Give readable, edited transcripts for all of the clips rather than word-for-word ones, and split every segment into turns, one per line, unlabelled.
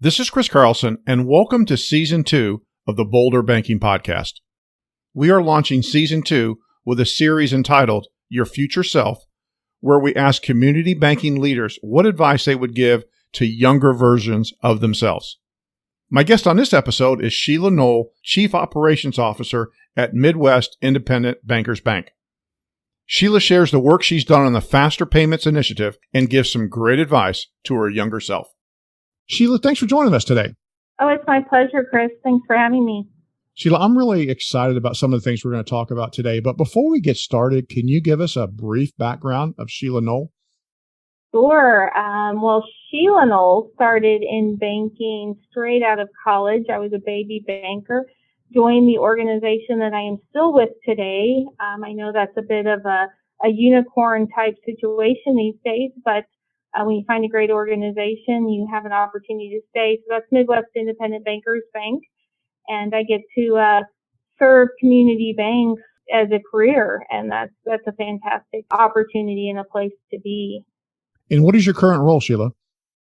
This is Chris Carlson, and welcome to Season 2 of the Bolder Banking Podcast. We are launching Season 2 with a series entitled Your Future Self, where we ask community banking leaders what advice they would give to younger versions of themselves. My guest on this episode is Sheila Noll, Chief Operations Officer at Midwest Independent BankersBank. Sheila shares the work she's done on the Faster Payments Initiative and gives some great advice to her younger self. Sheila, thanks for joining us today.
Oh, it's my pleasure, Chris. Thanks for having me.
Sheila, I'm really excited about some of the things we're going to talk about today. But before we get started, can you give us a brief background of Sheila Noll?
Sure. Well, Sheila Noll started in banking straight out of college. I was a baby banker, joined the organization that I am still with today. I know that's a bit of a unicorn type situation these days, but when you find a great organization, you have an opportunity to stay. So that's Midwest Independent BankersBank. And I get to serve community banks as a career. And that's a fantastic opportunity and a place to be.
And what is your current role, Sheila?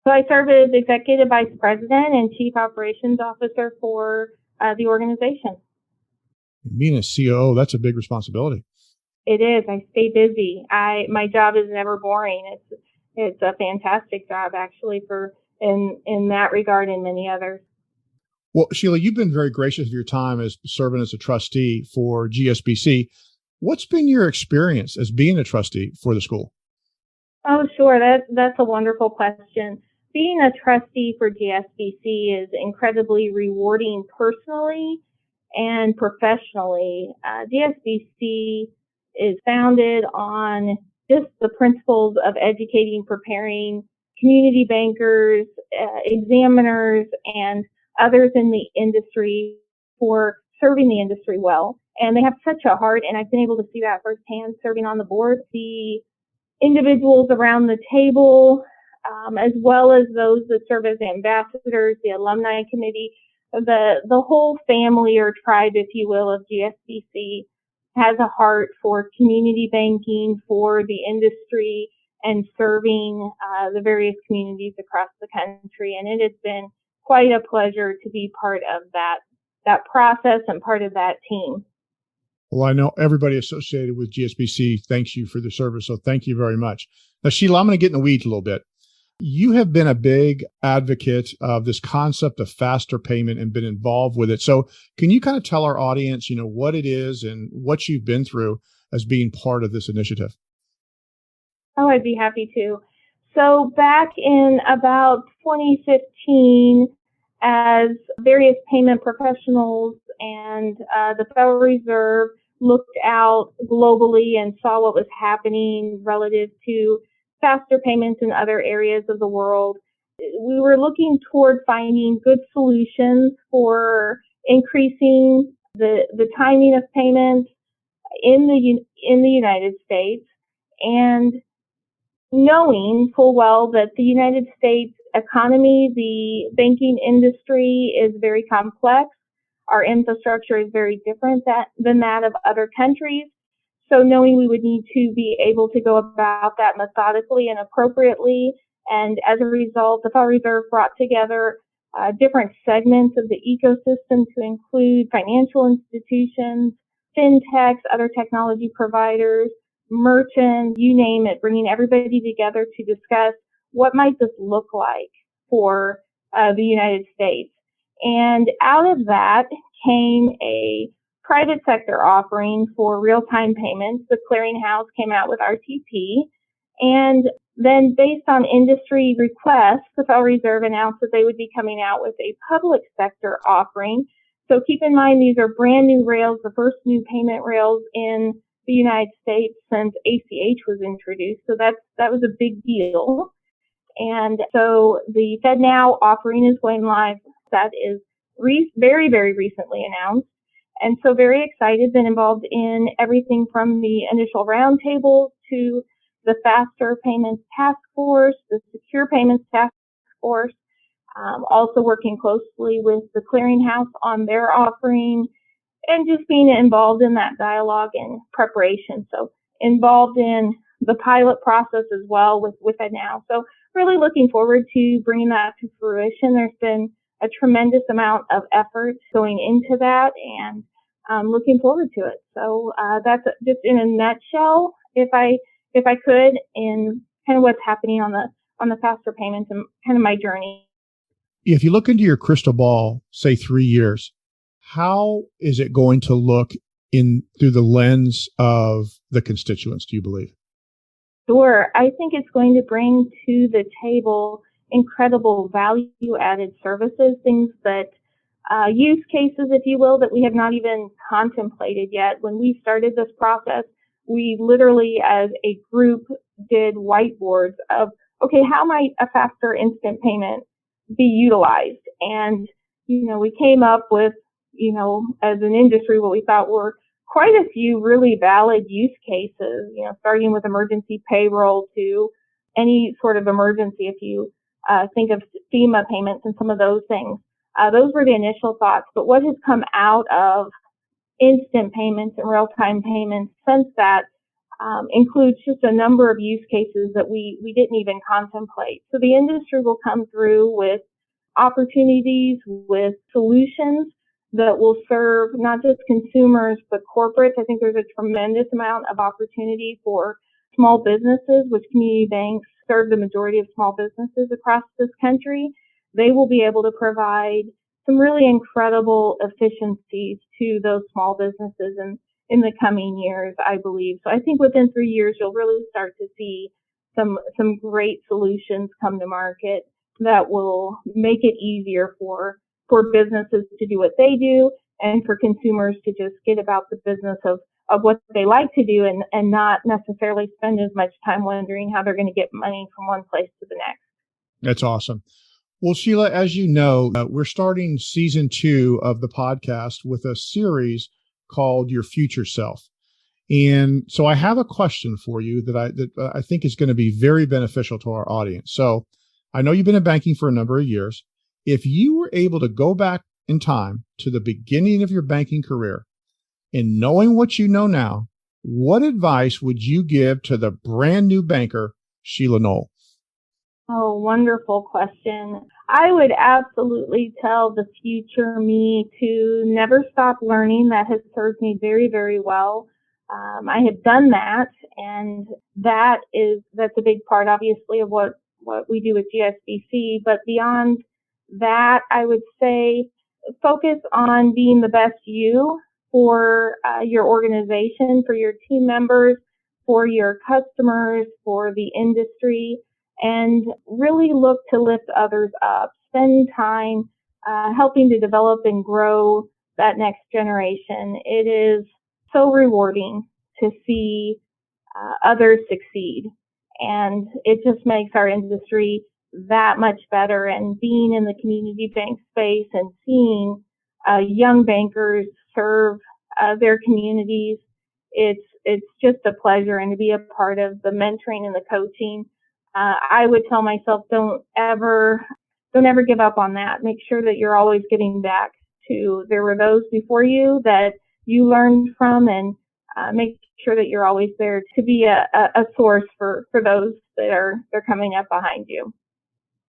So I serve as Executive Vice President and Chief Operations Officer for the organization.
Being a COO, that's a big responsibility.
It is. I stay busy. My job is never boring. It's a fantastic job, actually, in that regard and many others.
Well, Sheila, you've been very gracious of your time as serving as a trustee for GSBC. What's been your experience as being a trustee for the school?
Oh, sure. That's a wonderful question. Being a trustee for GSBC is incredibly rewarding personally and professionally. GSBC is founded on just the principles of educating, preparing community bankers, examiners, and others in the industry for serving the industry well. And they have such a heart, and I've been able to see that firsthand serving on the board. The individuals around the table, as well as those that serve as ambassadors, the alumni committee, the whole family or tribe, if you will, of GSBC has a heart for community banking, for the industry, and serving the various communities across the country. And it has been quite a pleasure to be part of that process and part of that team.
Well, I know everybody associated with GSBC thanks you for the service, so thank you very much. Now, Sheila, I'm going to get in the weeds a little bit. You have been a big advocate of this concept of faster payment and been involved with it. So can you kind of tell our audience, what it is and what you've been through as being part of this initiative?
Oh, I'd be happy to. So back in about 2015, as various payment professionals and the Federal Reserve looked out globally and saw what was happening relative to faster payments in other areas of the world, we were looking toward finding good solutions for increasing the timing of payments in the United States, and knowing full well that the United States economy, the banking industry is very complex. Our infrastructure is very different than that of other countries. So knowing we would need to be able to go about that methodically and appropriately. And as a result, the Federal Reserve brought together different segments of the ecosystem to include financial institutions, fintechs, other technology providers, merchants, you name it, bringing everybody together to discuss what might this look like for the United States. And out of that came a private sector offering for real-time payments. The clearinghouse came out with RTP. And then based on industry requests, the Federal Reserve announced that they would be coming out with a public sector offering. So keep in mind, these are brand new rails, the first new payment rails in the United States since ACH was introduced. So that was a big deal. And so the FedNow offering is going live. That is very, very recently announced. And so very excited, been involved in everything from the initial roundtable to the Faster Payments Task Force, the Secure Payments Task Force, also working closely with the clearinghouse on their offering, and just being involved in that dialogue and preparation. So involved in the pilot process as well with it now. So really looking forward to bringing that to fruition. There's been a tremendous amount of effort going into that, and I'm looking forward to it. So that's just in a nutshell, if I could, in kind of what's happening on the faster payments and kind of my journey.
If you look into your crystal ball, say 3 years, how is it going to look in through the lens of the constituents, do you believe?
Sure. I think it's going to bring to the table incredible value-added services, things that use cases, if you will, that we have not even contemplated yet. When we started this process, we literally, as a group, did whiteboards of, okay, how might a faster instant payment be utilized? And, we came up with, as an industry, what we thought were quite a few really valid use cases, starting with emergency payroll to any sort of emergency. If you think of FEMA payments and some of those things, those were the initial thoughts. But what has come out of instant payments and real-time payments since that includes just a number of use cases that we didn't even contemplate. So the industry will come through with opportunities, with solutions that will serve not just consumers, but corporates. I think there's a tremendous amount of opportunity for small businesses, which community banks serve the majority of small businesses across this country. They will be able to provide some really incredible efficiencies to those small businesses in the coming years, I believe. So I think within 3 years, you'll really start to see some great solutions come to market that will make it easier for businesses to do what they do and for consumers to just get about the business of what they like to do and not necessarily spend as much time wondering how they're going to get money from one place to the next.
That's awesome. Well, Sheila, as you know, we're starting season 2 of the podcast with a series called Your Future Self. And so I have a question for you that I think is going to be very beneficial to our audience. So I know you've been in banking for a number of years. If you were able to go back in time to the beginning of your banking career and knowing what you know now, what advice would you give to the brand new banker, Sheila Noll?
Oh, wonderful question. I would absolutely tell the future me to never stop learning. That has served me very, very well. I have done that, and that's a big part, obviously, of what we do with GSBC. But beyond that, I would say focus on being the best you for your organization, for your team members, for your customers, for the industry, and really look to lift others up. Spend time helping to develop and grow that next generation. It is so rewarding to see others succeed, and it just makes our industry that much better. And being in the community bank space and seeing young bankers serve their communities, it's just a pleasure. And to be a part of the mentoring and the coaching, I would tell myself, don't ever give up on that. Make sure that you're always getting back to, there were those before you that you learned from, and make sure that you're always there to be a source for those that they're coming up behind you.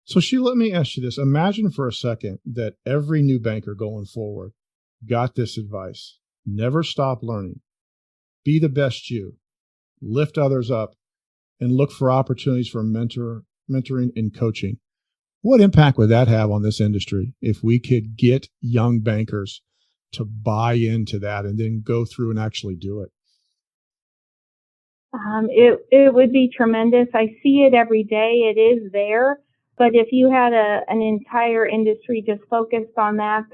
So Sheila, let me ask you this. Imagine for a second that every new banker going forward got this advice. Never stop learning. Be the best you. Lift others up and look for opportunities for mentoring and coaching. What impact would that have on this industry if we could get young bankers to buy into that and then go through and actually do it?
It would be tremendous. I see it every day. It is there. But if you had an entire industry just focused on that,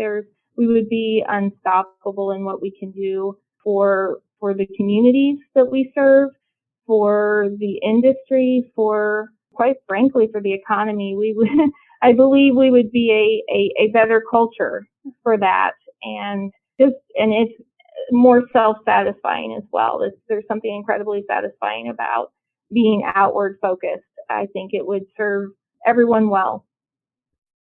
we would be unstoppable in what we can do for the communities that we serve, for the industry, for, quite frankly, for the economy. I believe we would be a better culture for that, and it's more self-satisfying as well. There's something incredibly satisfying about being outward focused. I think it would serve everyone well.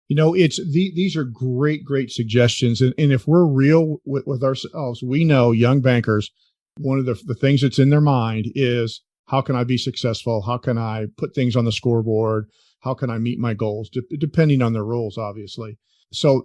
These are great suggestions. And if we're real with ourselves, we know young bankers, one of the things that's in their mind is, how can I be successful? How can I put things on the scoreboard? how can I meet my goals, depending on their roles, obviously. So,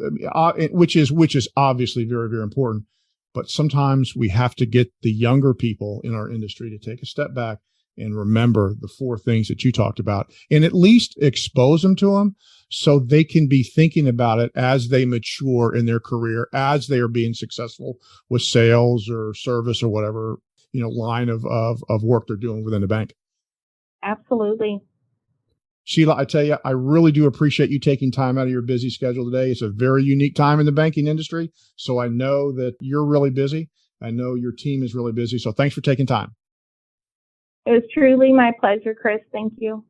which is obviously very, very important. But sometimes we have to get the younger people in our industry to take a step back and remember the four things that you talked about, and at least expose them to them so they can be thinking about it as they mature in their career, as they are being successful with sales or service or whatever, line of work they're doing within the bank.
Absolutely.
Sheila, I tell you, I really do appreciate you taking time out of your busy schedule today. It's a very unique time in the banking industry. So I know that you're really busy. I know your team is really busy. So thanks for taking time.
It was truly my pleasure, Chris. Thank you.